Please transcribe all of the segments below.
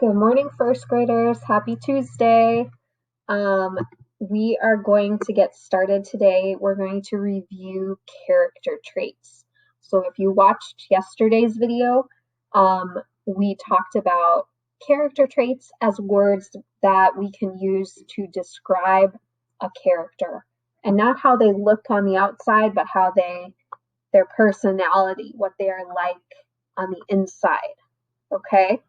Good morning, first graders. Happy Tuesday. Um, we are going to get started today. We're going to review character traits. So if you watched yesterday's video, we talked about character traits as words that we can use to describe a character, and not how they look on the outside, but how their personality, what they are like on the inside. Okay?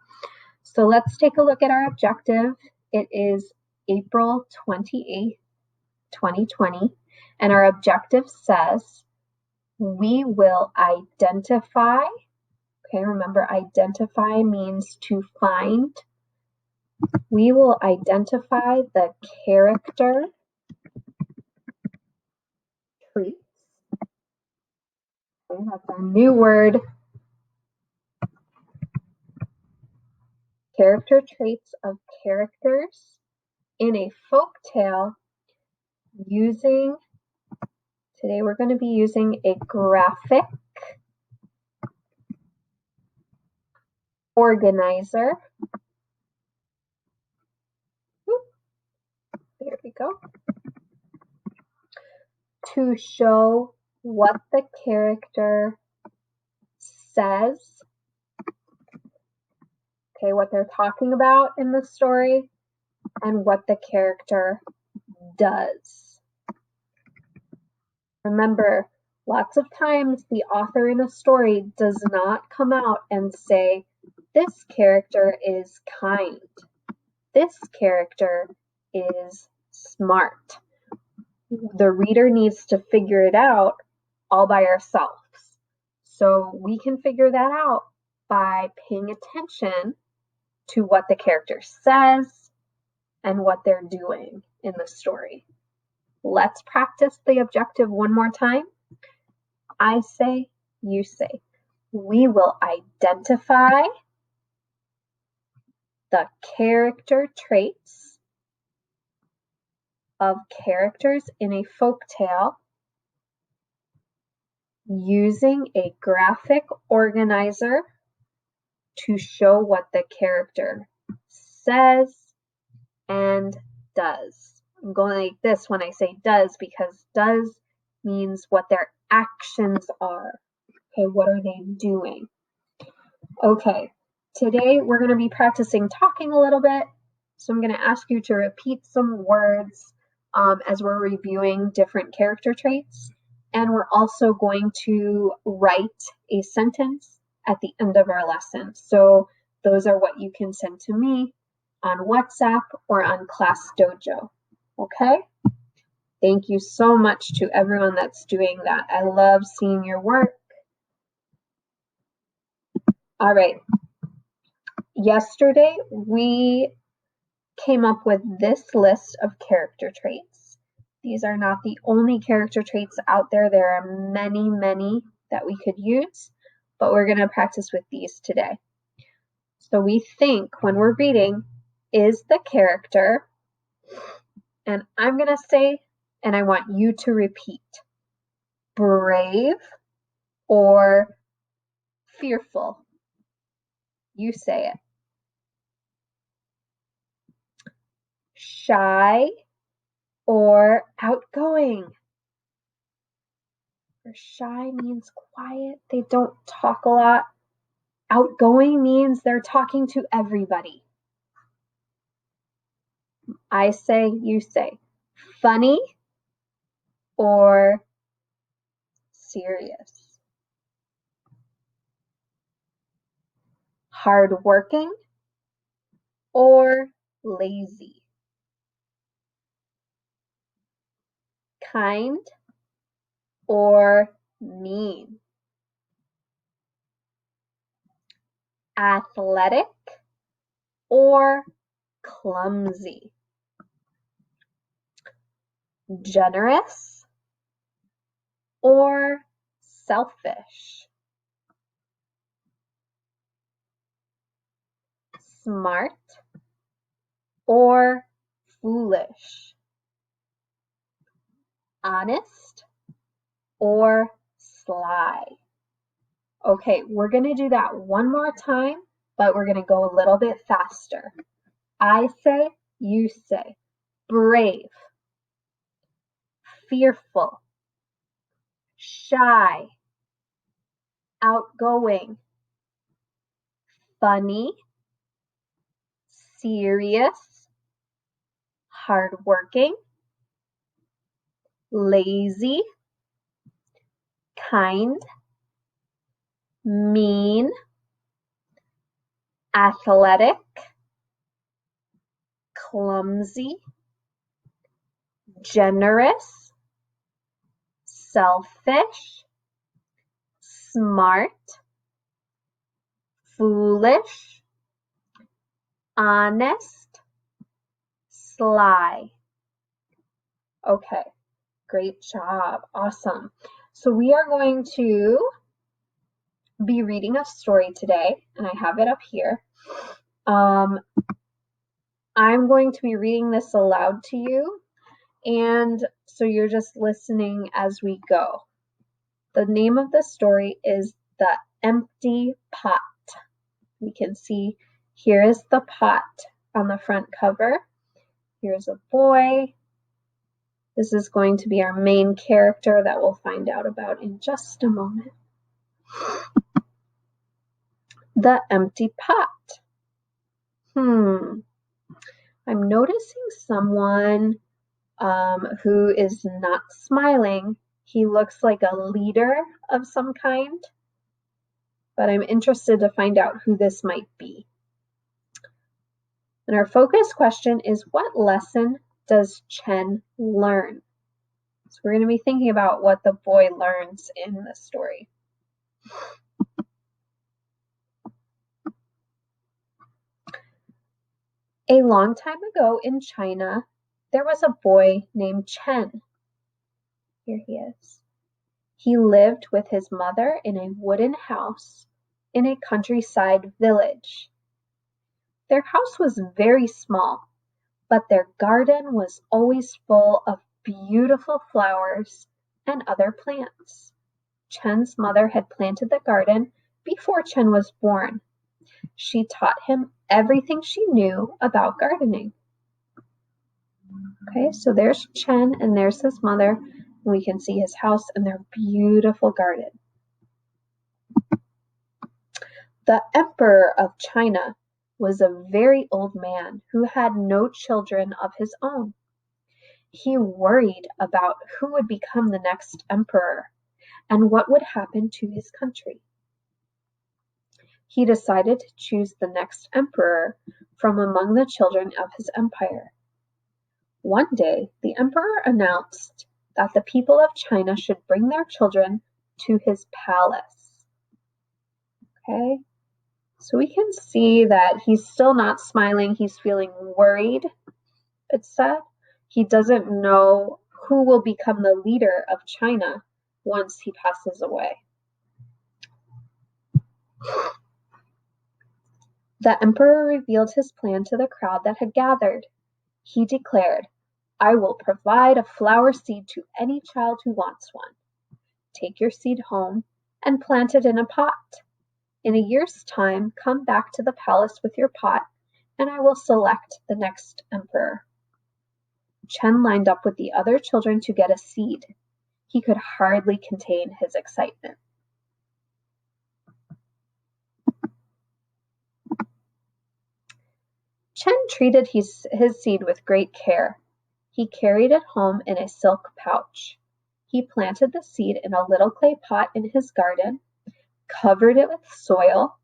So let's take a look at our objective. It is April 28th, 2020, and our objective says we will identify, okay, remember identify means to find. We will identify the character traits. Okay, that's our new word. Character traits of characters in a folk tale using, today we're going to be using a graphic organizer. There we go. To show what the character says, okay, what they're talking about in the story, and what the character does. Remember, lots of times the author in a story does not come out and say, this character is kind. This character is smart. The reader needs to figure it out all by ourselves. So we can figure that out by paying attention to what the character says and what they're doing in the story. Let's practice the objective one more time. I say, you say. We will identify the character traits of characters in a folk tale using a graphic organizer to show what the character says and does. I'm going like this when I say does, because does means what their actions are. Okay, what are they doing? Okay, today we're going to be practicing talking a little bit. So I'm going to ask you to repeat some words as we're reviewing different character traits. And we're also going to write a sentence at the end of our lesson. So those are what you can send to me on WhatsApp or on Class Dojo. Okay? Thank you so much to everyone that's doing that. I love seeing your work. All right. Yesterday, we came up with this list of character traits. These are not the only character traits out there. There are many, many that we could use, but we're going to practice with these today. So we think when we're reading, is the character, and I'm going to say, and I want you to repeat, brave or fearful? You say it. Shy or outgoing? Shy means quiet. They don't talk a lot. Outgoing means they're talking to everybody. I say, you say. Funny or serious? Hardworking or lazy? Kind or mean? Athletic or clumsy? Generous or selfish? Smart or foolish? Honest or sly? Okay, we're going to do that one more time, but we're going to go a little bit faster. I say, you say. Brave, fearful, shy, outgoing, funny, serious, hardworking, lazy, kind, mean, athletic, clumsy, generous, selfish, smart, foolish, honest, sly. Okay, great job. Awesome. So we are going to be reading a story today, and I have it up here. I'm going to be reading this aloud to you, and so you're just listening as we go. The name of the story is The Empty Pot. We can see here is the pot on the front cover. Here's a boy. This is going to be our main character that we'll find out about in just a moment. The empty pot. I'm noticing someone who is not smiling. He looks like a leader of some kind, but I'm interested to find out who this might be. And our focus question is, what lesson does Chen learn? So we're going to be thinking about what the boy learns in the story. A long time ago in China, there was a boy named Chen. Here he is. He lived with his mother in a wooden house in a countryside village. Their house was very small, but their garden was always full of beautiful flowers and other plants. Chen's mother had planted the garden before Chen was born. She taught him everything she knew about gardening. Okay, so there's Chen and there's his mother. We can see his house and their beautiful garden. The Emperor of China was a very old man who had no children of his own. He worried about who would become the next emperor and what would happen to his country. He decided to choose the next emperor from among the children of his empire. One day, the emperor announced that the people of China should bring their children to his palace. Okay, so we can see that he's still not smiling. He's feeling worried, it said. He doesn't know who will become the leader of China once he passes away. The emperor revealed his plan to the crowd that had gathered. He declared, "I will provide a flower seed to any child who wants one. Take your seed home and plant it in a pot. In a year's time, come back to the palace with your pot, and I will select the next emperor." Chen lined up with the other children to get a seed. He could hardly contain his excitement. Chen treated his seed with great care. He carried it home in a silk pouch. He planted the seed in a little clay pot in his garden, covered it with soil,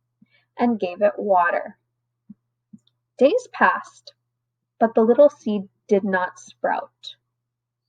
and gave it water. Days passed, but the little seed did not sprout.